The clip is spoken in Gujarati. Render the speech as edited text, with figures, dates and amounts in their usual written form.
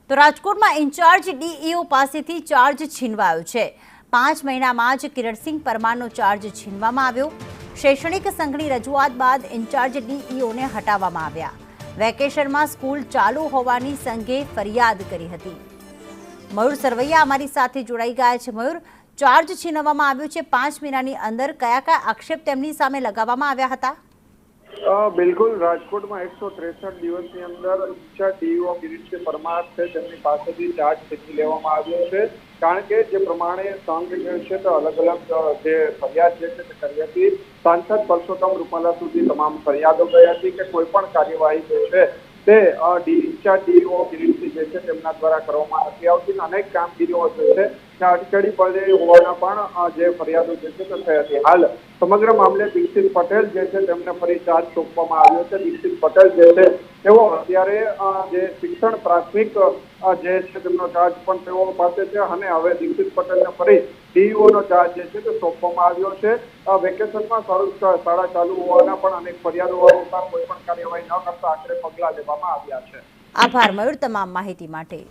તો રાજકોટમાં ઇન્ચાર્જ ડીઈઓ પાસેથી ચાર્જ છીનવાયો છે। 5 મહિનામાં જ કિરણસિંહ પરમારનો ચાર્જ છીનવામાં આવ્યો। શૈક્ષણિક સંઘની રજૂઆત બાદ ઇન્ચાર્જ ડીઈઓને હટાવવામાં આવ્યા। વેકેશનમાં સ્કૂલ ચાલુ હોવાની સંઘે ફરિયાદ કરી હતી। મયુર સરવૈયા અમારી સાથે જોડાઈ ગયા છે। મયુર, ચાર્જ છીનવવામાં આવ્યો છે 5 મહિનાની અંદર, કયા કયા આક્ષેપ તેમની સામે લગાવવામાં આવ્યા હતા? બિલકુલ, રાજકોટમાં 163 દિવસની અંદર ઇન્ચાર્જ ડીઈઓ કિરીટસિંહ પરમાર છે તેમની પાસેથી ચાર્જ ખેંચી લેવામાં આવ્યો છે। કારણ કે જે પ્રમાણે સંઘ જે છે તે અલગ અલગ જે ફરિયાદ જે છે તે કરી હતી। સાંસદ પરસોત્તમ રૂપાલા સુધી તમામ ફરિયાદો ગઈ હતી કે કોઈ પણ કાર્યવાહી જે છે તે ઇન્ચાર્જ ડીઈઓ કિરીટસિંહ જે છે તેમના દ્વારા કરવામાં નથી આવતી। અનેક કામગીરીઓ જે છે તે અટકળી પડે હોવાના પણ જે ફરિયાદો જે છે તે થઈ હતી। હાલ સમગ્ર મામલે દીક્ષિત પટેલ જે છે તેમને ફરી ચાર્જ સોંપવામાં આવ્યો છે। દીક્ષિત પટેલ જે છે તેઓ અત્યારે જે શિક્ષણ પ્રાથમિક જે છે તેમનો ચાર્જ પણ તેઓ પાસે છે અને હવે દીક્ષિત પટેલને ફરી ડીઈઓનો ચાર્જ જે છે તે સોંપવામાં આવ્યો છે। વેકેશનમાં શાળા ચાલુ હોવાના પણ અનેક ફરિયાદો હતા, કોઈ પણ કાર્યવાહી ન કરતા આખરે પગલાં લેવામાં આવ્યા છે। આભાર મયુર તમામ માહિતી માટે।